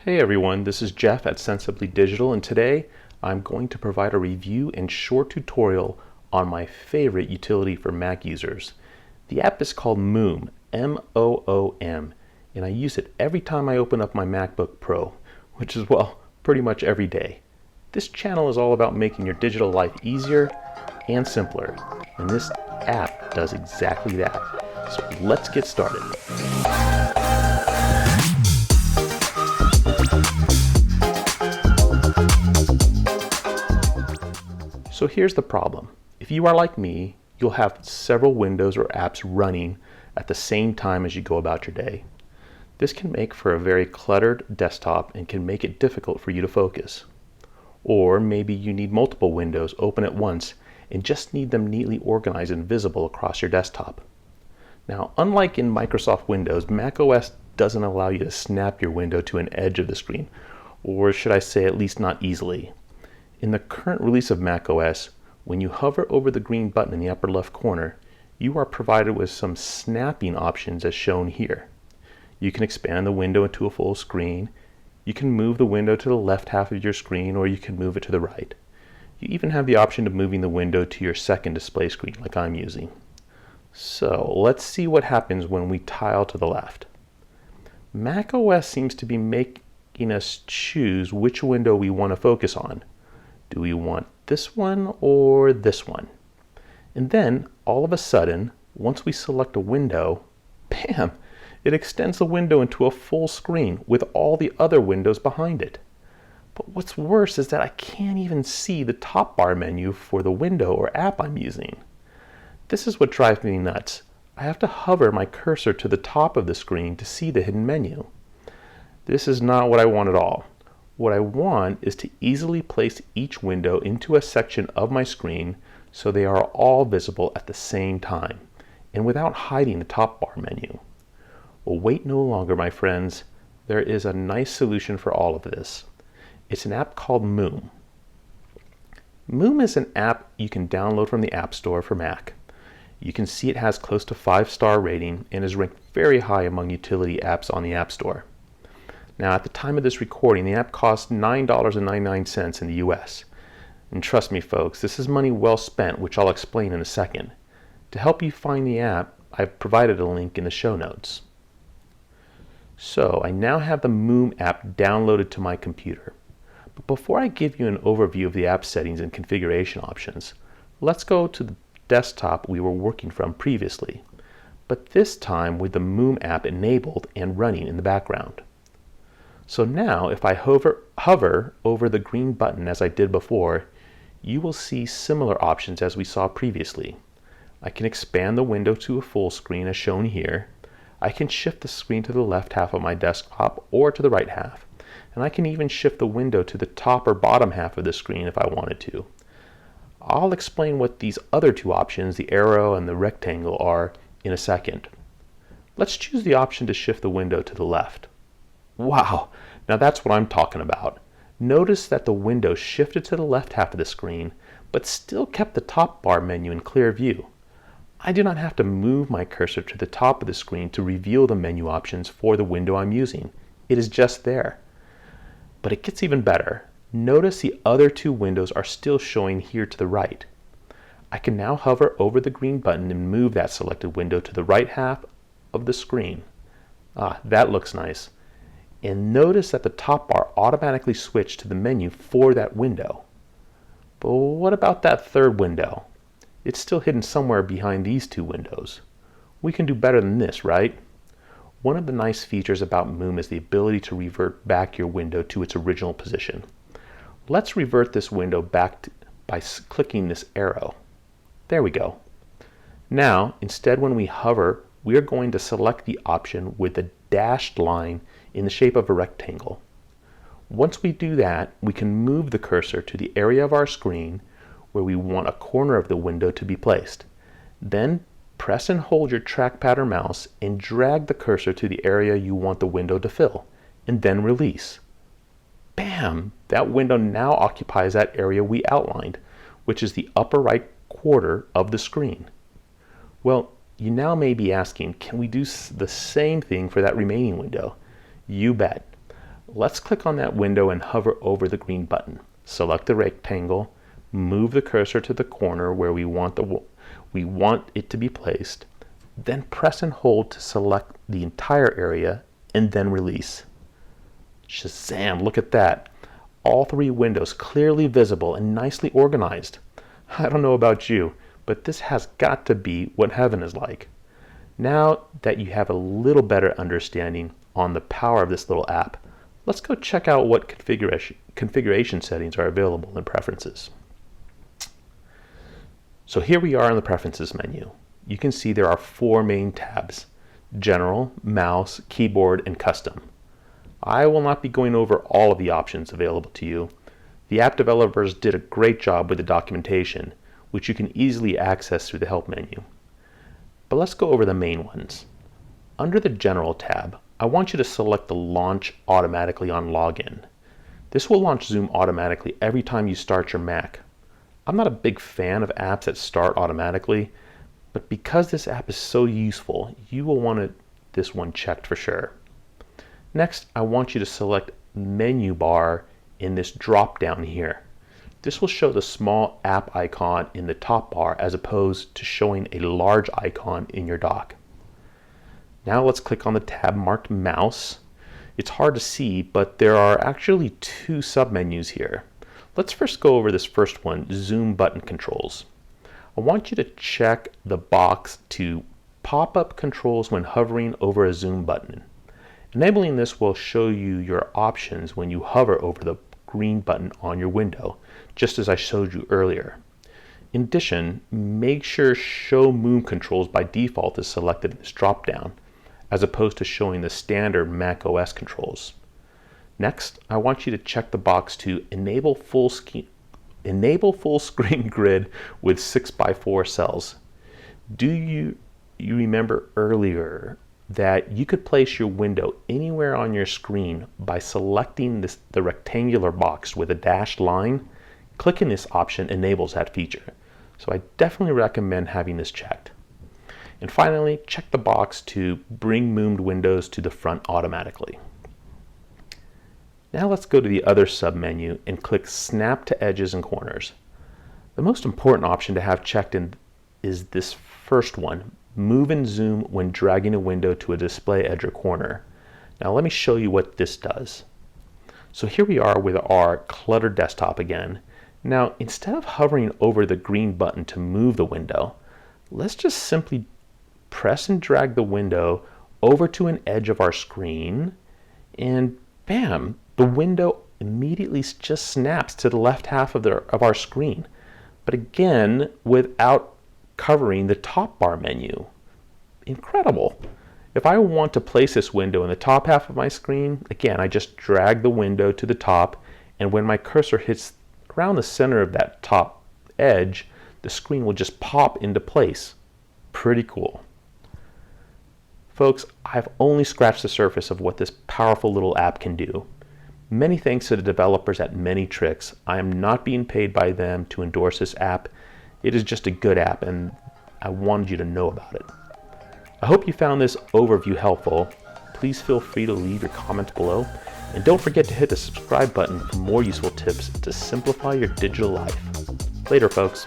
Hey everyone, this is Jeff at Sensibly Digital, and today I'm going to provide a review and short tutorial on my favorite utility for Mac users. The app is called Moom, M-O-O-M, and I use it every time I open up my MacBook Pro, which is, well, pretty much every day. This channel is all about making your digital life easier and simpler, and this app does exactly that. So let's get started. So here's the problem. If you are like me, you'll have several windows or apps running at the same time as you go about your day. This can make for a very cluttered desktop and can make it difficult for you to focus. Or maybe you need multiple windows open at once and just need them neatly organized and visible across your desktop. Now, unlike in Microsoft Windows, macOS doesn't allow you to snap your window to an edge of the screen, or should I say at least not easily. In the current release of macOS, when you hover over the green button in the upper left corner, you are provided with some snapping options as shown here. You can expand the window into a full screen, you can move the window to the left half of your screen, or you can move it to the right. You even have the option of moving the window to your second display screen like I'm using. So let's see what happens when we tile to the left. macOS seems to be making us choose which window we want to focus on. Do we want this one or this one? And then, all of a sudden, once we select a window, bam, it extends the window into a full screen with all the other windows behind it. But what's worse is that I can't even see the top bar menu for the window or app I'm using. This is what drives me nuts. I have to hover my cursor to the top of the screen to see the hidden menu. This is not what I want at all. What I want is to easily place each window into a section of my screen so they are all visible at the same time and without hiding the top bar menu. Well, wait no longer, my friends. There is a nice solution for all of this. It's an app called Moom. Moom is an app you can download from the App Store for Mac. You can see it has close to 5-star rating and is ranked very high among utility apps on the App Store. Now, at the time of this recording, the app costs $9.99 in the US. And trust me, folks, this is money well spent, which I'll explain in a second. To help you find the app, I've provided a link in the show notes. So, I now have the Moom app downloaded to my computer. But before I give you an overview of the app settings and configuration options, let's go to the desktop we were working from previously, but this time with the Moom app enabled and running in the background. So now, if I hover over the green button as I did before, you will see similar options as we saw previously. I can expand the window to a full screen as shown here. I can shift the screen to the left half of my desktop or to the right half. And I can even shift the window to the top or bottom half of the screen if I wanted to. I'll explain what these other two options, the arrow and the rectangle, are in a second. Let's choose the option to shift the window to the left. Wow, now that's what I'm talking about. Notice that the window shifted to the left half of the screen, but still kept the top bar menu in clear view. I do not have to move my cursor to the top of the screen to reveal the menu options for the window I'm using. It is just there. But it gets even better. Notice the other two windows are still showing here to the right. I can now hover over the green button and move that selected window to the right half of the screen. That looks nice. And notice that the top bar automatically switched to the menu for that window. But what about that third window? It's still hidden somewhere behind these two windows. We can do better than this, right? One of the nice features about Moom is the ability to revert back your window to its original position. Let's revert this window back by clicking this arrow. There we go. Now, instead when we hover, we are going to select the option with the dashed line in the shape of a rectangle. Once we do that, we can move the cursor to the area of our screen where we want a corner of the window to be placed. Then press and hold your trackpad or mouse and drag the cursor to the area you want the window to fill, and then release. Bam! That window now occupies that area we outlined, which is the upper right quarter of the screen. Well, you now may be asking, can we do the same thing for that remaining window? You bet. Let's click on that window and hover over the green button. Select the rectangle, move the cursor to the corner where we want it to be placed, then press and hold to select the entire area, and then release. Shazam, look at that. All three windows clearly visible and nicely organized. I don't know about you, but this has got to be what heaven is like. Now that you have a little better understanding on the power of this little app, let's go check out what configuration settings are available in Preferences. So here we are in the Preferences menu. You can see there are 4 main tabs: General, Mouse, Keyboard, and Custom. I will not be going over all of the options available to you. The app developers did a great job with the documentation, which you can easily access through the Help menu. But let's go over the main ones. Under the General tab, I want you to select the Launch Automatically on Login. This will launch Zoom automatically every time you start your Mac. I'm not a big fan of apps that start automatically, but because this app is so useful, you will want this one checked for sure. Next, I want you to select Menu Bar in this drop down here. This will show the small app icon in the top bar as opposed to showing a large icon in your dock. Now let's click on the tab marked Mouse. It's hard to see, but there are actually 2 submenus here. Let's first go over this first one, Zoom Button Controls. I want you to check the box to pop up controls when hovering over a Zoom button. Enabling this will show you your options when you hover over the green button on your window, just as I showed you earlier. In addition, make sure Show Moom Controls by default is selected in this dropdown, as opposed to showing the standard Mac OS controls. Next, I want you to check the box to Enable Full Screen Grid with 6x4 cells. Do you remember earlier that you could place your window anywhere on your screen by selecting the rectangular box with a dashed line? Clicking this option enables that feature, so I definitely recommend having this checked. And finally, check the box to bring Moomed windows to the front automatically. Now let's go to the other submenu and click Snap to Edges and Corners. The most important option to have checked is this first one, Move and Zoom when dragging a window to a display edge or corner. Now let me show you what this does. So here we are with our cluttered desktop again. Now instead of hovering over the green button to move the window, let's just simply press and drag the window over to an edge of our screen, and bam, the window immediately just snaps to the left half of our screen. But again, without covering the top bar menu. Incredible. If I want to place this window in the top half of my screen, again, I just drag the window to the top, and when my cursor hits around the center of that top edge, the screen will just pop into place. Pretty cool. Folks, I've only scratched the surface of what this powerful little app can do. Many thanks to the developers at Many Tricks. I am not being paid by them to endorse this app. It is just a good app, and I wanted you to know about it. I hope you found this overview helpful. Please feel free to leave your comments below, and don't forget to hit the subscribe button for more useful tips to simplify your digital life. Later, folks.